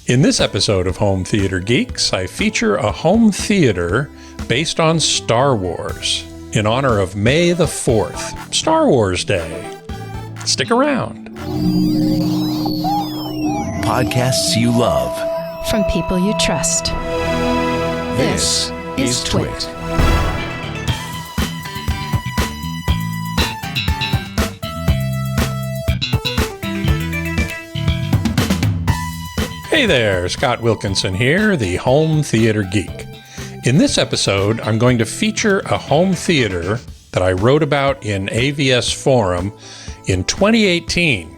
In this episode of Home Theater Geeks, I feature a home theater based on Star Wars in honor of May the 4th, Star Wars Day. Stick around. Podcasts you love. From people you trust. This is TWiT. Hey there, Scott Wilkinson here, the Home Theater Geek. In this episode, I'm going to feature a home theater that I wrote about in AVS Forum in 2018.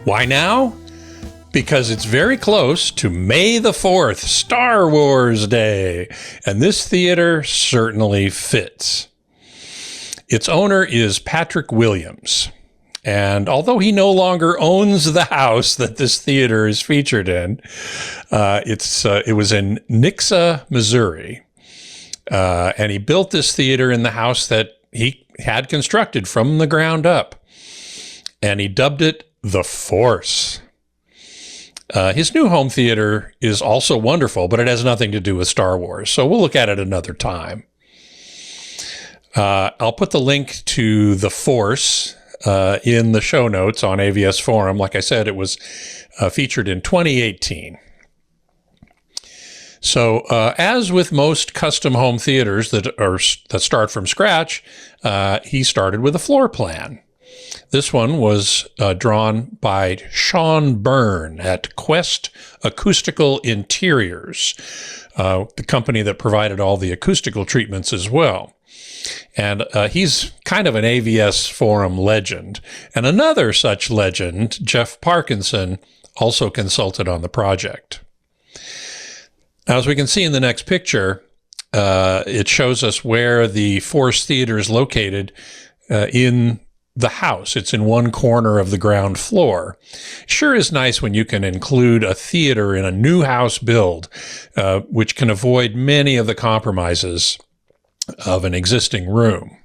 Why now? Because it's very close to May the 4th, Star Wars Day, and this theater certainly fits. Its owner is Patrick Williams. And although he no longer owns the house that this theater is featured in, it was in Nixa, Missouri. And he built this theater in the house that he had constructed from the ground up. And he dubbed it The Force. His new home theater is also wonderful, but it has nothing to do with Star Wars. So we'll look at it another time. I'll put the link to The Force in the show notes on AVS Forum. Like I said, it was featured in 2018. So as with most custom home theaters that start from scratch, he started with a floor plan. This one was drawn by Sean Byrne at Quest Acoustical Interiors, the company that provided all the acoustical treatments as well. And he's kind of an AVS Forum legend. And another such legend, Jeff Parkinson, also consulted on the project. Now, as we can see in the next picture, it shows us where the Force Theater is located in the house. It's in one corner of the ground floor. Sure is nice when you can include a theater in a new house build, which can avoid many of the compromises of an existing room.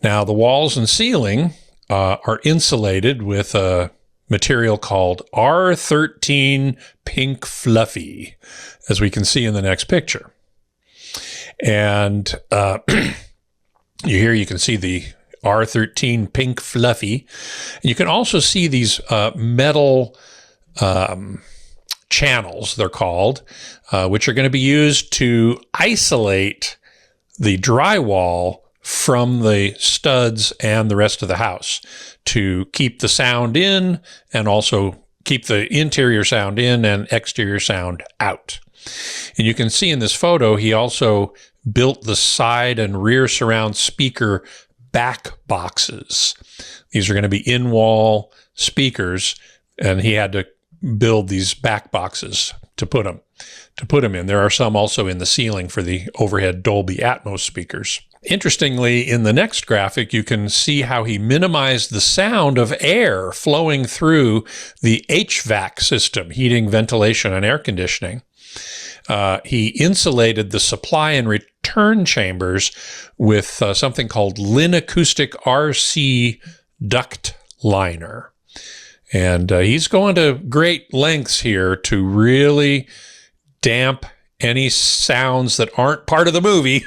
Now, the walls and ceiling are insulated with a material called R13 Pink Fluffy, as we can see in the next picture. And here you can see the R13 Pink Fluffy. And you can also see these metal channels, they're called, which are going to be used to isolate the drywall from the studs and the rest of the house to keep the sound in and also keep the interior sound in and exterior sound out. And you can see in this photo, he also built the side and rear surround speaker back boxes. These are going to be in-wall speakers, and he had to build these back boxes to put them in. There are some also in the ceiling for the overhead Dolby Atmos speakers. Interestingly, in the next graphic, you can see how he minimized the sound of air flowing through the HVAC system, heating, ventilation, and air conditioning. He insulated the supply and return chambers with something called Lin Acoustic RC duct liner. And he's going to great lengths here to really damp any sounds that aren't part of the movie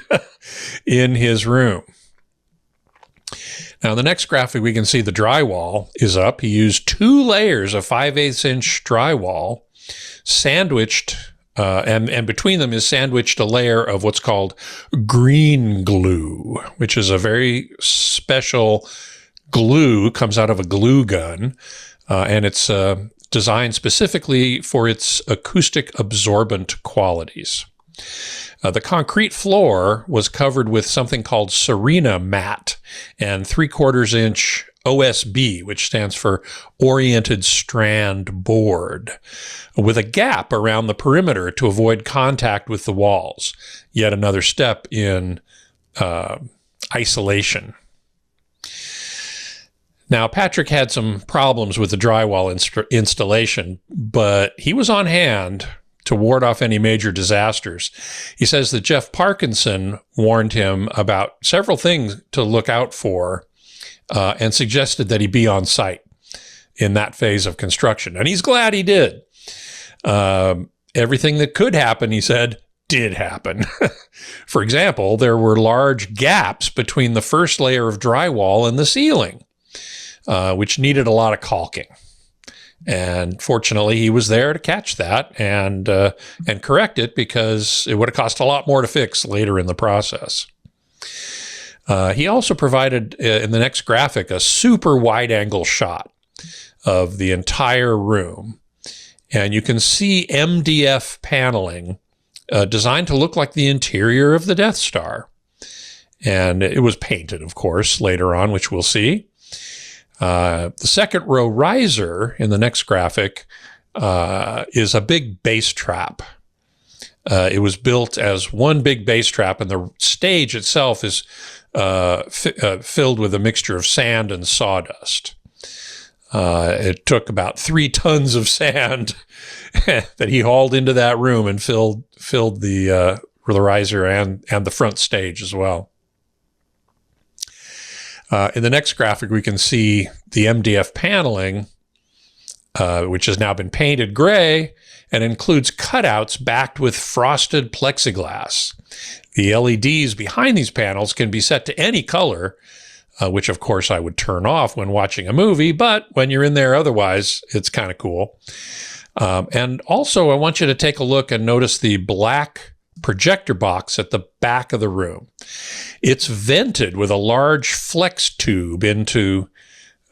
in his room. Now, in the next graphic, we can see the drywall is up. He used 2 layers of 5/8" drywall, sandwiched, and between them is sandwiched a layer of what's called green glue, which is a very special glue, comes out of a glue gun. And it's designed specifically for its acoustic absorbent qualities. The concrete floor was covered with something called Serena mat and 3/4 inch OSB, which stands for Oriented Strand Board, with a gap around the perimeter to avoid contact with the walls. Yet another step in isolation. Now, Patrick had some problems with the drywall installation, but he was on hand to ward off any major disasters. He says that Jeff Parkinson warned him about several things to look out for and suggested that he be on site in that phase of construction. And he's glad he did. Everything that could happen, he said, did happen. For example, there were large gaps between the first layer of drywall and the ceiling, which needed a lot of caulking. And fortunately, he was there to catch that and correct it, because it would have cost a lot more to fix later in the process. He also provided, in the next graphic, a super wide-angle shot of the entire room. And you can see MDF paneling designed to look like the interior of the Death Star. And it was painted, of course, later on, which we'll see. The second row riser in the next graphic is a big bass trap. It was built as one big bass trap, and the stage itself is filled with a mixture of sand and sawdust. It took about 3 tons of sand that he hauled into that room and filled the riser and the front stage as well. In the next graphic, we can see the MDF paneling, which has now been painted gray and includes cutouts backed with frosted plexiglass. The LEDs behind these panels can be set to any color, which of course I would turn off when watching a movie, but when you're in there otherwise, it's kind of cool. And also I want you to take a look and notice the black projector box at the back of the room. It's vented with a large flex tube into,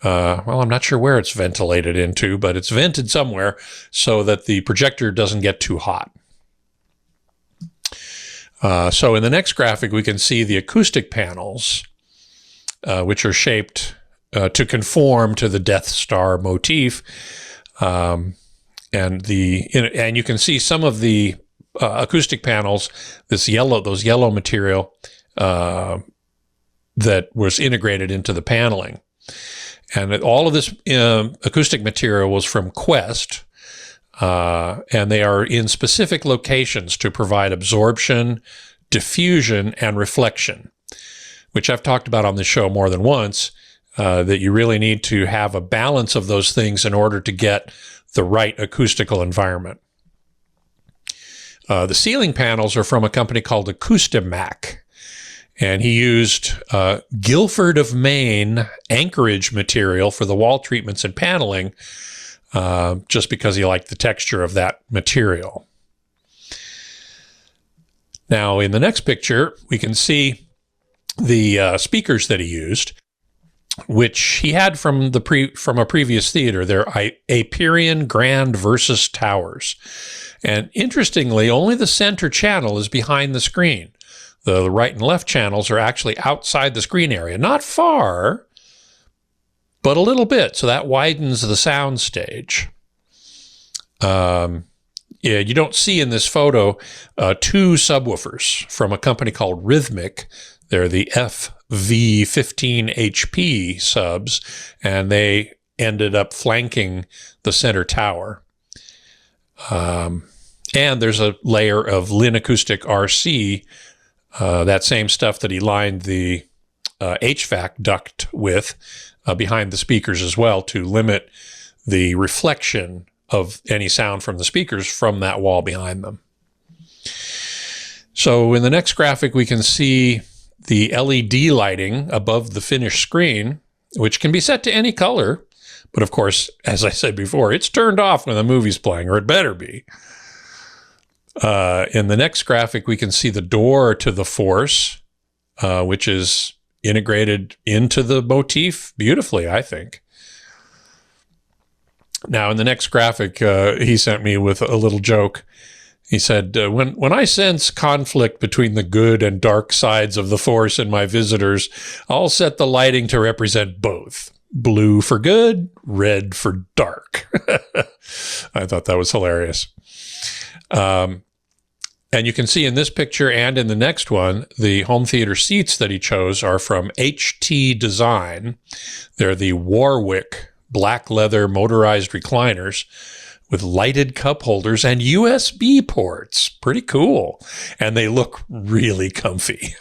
well, I'm not sure where it's ventilated into, but it's vented somewhere so that the projector doesn't get too hot. So in the next graphic, we can see the acoustic panels, which are shaped to conform to the Death Star motif. And you can see some of the acoustic panels, those yellow material that was integrated into the paneling. And all of this acoustic material was from Quest, and they are in specific locations to provide absorption, diffusion, and reflection, which I've talked about on the show more than once, that you really need to have a balance of those things in order to get the right acoustical environment. The ceiling panels are from a company called Acoustimac, and he used Guilford of Maine Anchorage material for the wall treatments and paneling, just because he liked the texture of that material. Now, in the next picture, we can see the speakers that he used, which he had from a previous theater. They're Aperion Grand Versus Towers. And interestingly, only the center channel is behind the screen. The right and left channels are actually outside the screen area. Not far, but a little bit. So that widens the sound stage. Yeah, you don't see in this photo 2 subwoofers from a company called Rhythmic. They're the FV15HP subs, and they ended up flanking the center tower. And there's a layer of Lin Acoustic RC, that same stuff that he lined the HVAC duct with, behind the speakers as well, to limit the reflection of any sound from the speakers from that wall behind them. So in the next graphic, we can see the LED lighting above the finished screen, which can be set to any color. But of course, as I said before, it's turned off when the movie's playing, or it better be. In the next graphic, we can see the door to the Force, which is integrated into the motif beautifully, I think. Now, in the next graphic, he sent me with a little joke. He said, when I sense conflict between the good and dark sides of the Force in my visitors, I'll set the lighting to represent both. Blue for good, red for dark. I thought that was hilarious. And you can see in this picture and in the next one, the home theater seats that he chose are from HT Design. They're the Warwick black leather motorized recliners with lighted cup holders and USB ports. Pretty cool. And they look really comfy.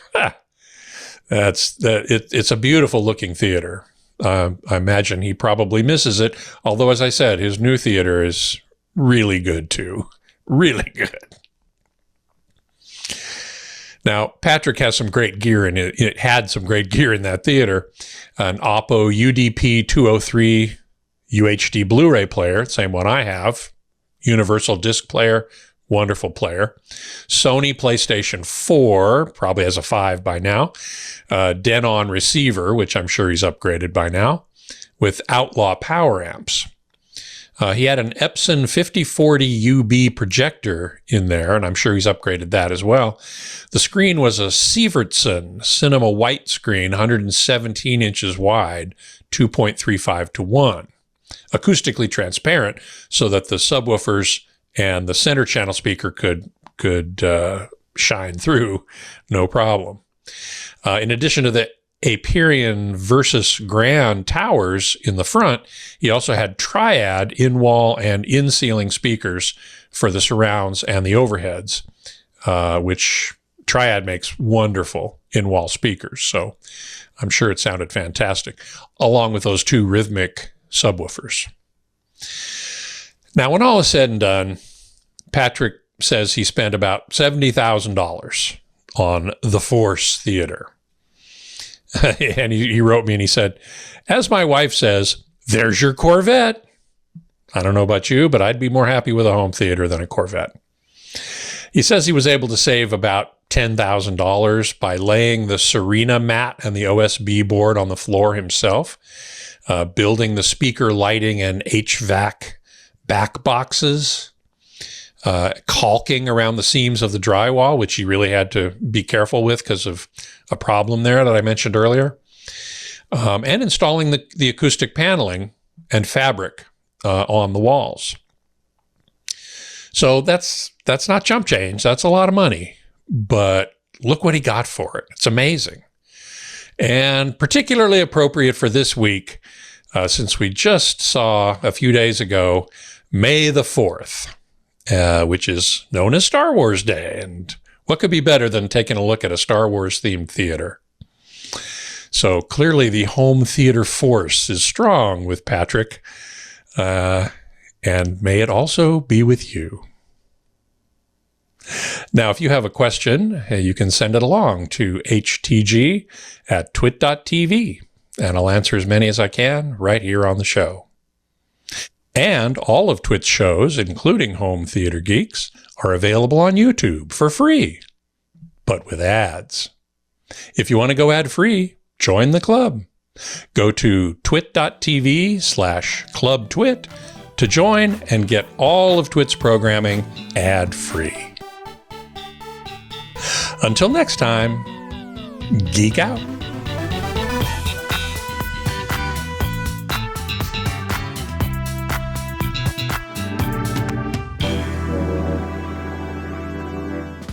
It's a beautiful looking theater. I imagine he probably misses it. Although, as I said, his new theater is really good too. Really good. Now, Patrick has some great gear in it. It had some great gear in that theater. An Oppo UDP 203 UHD Blu-ray player, same one I have. Universal disc player, wonderful player. Sony PlayStation 4, probably has a 5 by now. Denon receiver, which I'm sure he's upgraded by now, with Outlaw power amps. He had an Epson 5040 UB projector in there, and I'm sure he's upgraded that as well. The screen was a Sievertson Cinema White screen, 117 inches wide, 2.35:1. Acoustically transparent, so that the subwoofers and the center channel speaker could shine through, no problem. In addition to the Aperion Versus Grand towers in the front, he also had Triad in-wall and in-ceiling speakers for the surrounds and the overheads, which Triad makes wonderful in-wall speakers. So I'm sure it sounded fantastic, along with those two rhythmic subwoofers. Now, when all is said and done, Patrick says he spent about $70,000 on the Force Theater. And he wrote me and he said, as my wife says, there's your Corvette. I don't know about you, but I'd be more happy with a home theater than a Corvette. He says he was able to save about $10,000 by laying the Serena mat and the OSB board on the floor himself, building the speaker lighting and HVAC back boxes, caulking around the seams of the drywall, which he really had to be careful with because of a problem there that I mentioned earlier, and installing the acoustic paneling and fabric on the walls. So that's not chump change. That's a lot of money, but look what he got for it. It's amazing. And particularly appropriate for this week, since we just saw a few days ago, May the 4th, which is known as Star Wars Day. And what could be better than taking a look at a Star Wars themed theater? So clearly the home theater force is strong with Patrick, and may it also be with you. Now, if you have a question, you can send it along to htg@twit.tv, and I'll answer as many as I can right here on the show. And all of TWiT's shows, including Home Theater Geeks, are available on YouTube for free, but with ads. If you want to go ad-free, join the club. Go to twit.tv/clubtwit to join and get all of TWiT's programming ad-free. Until next time, geek out.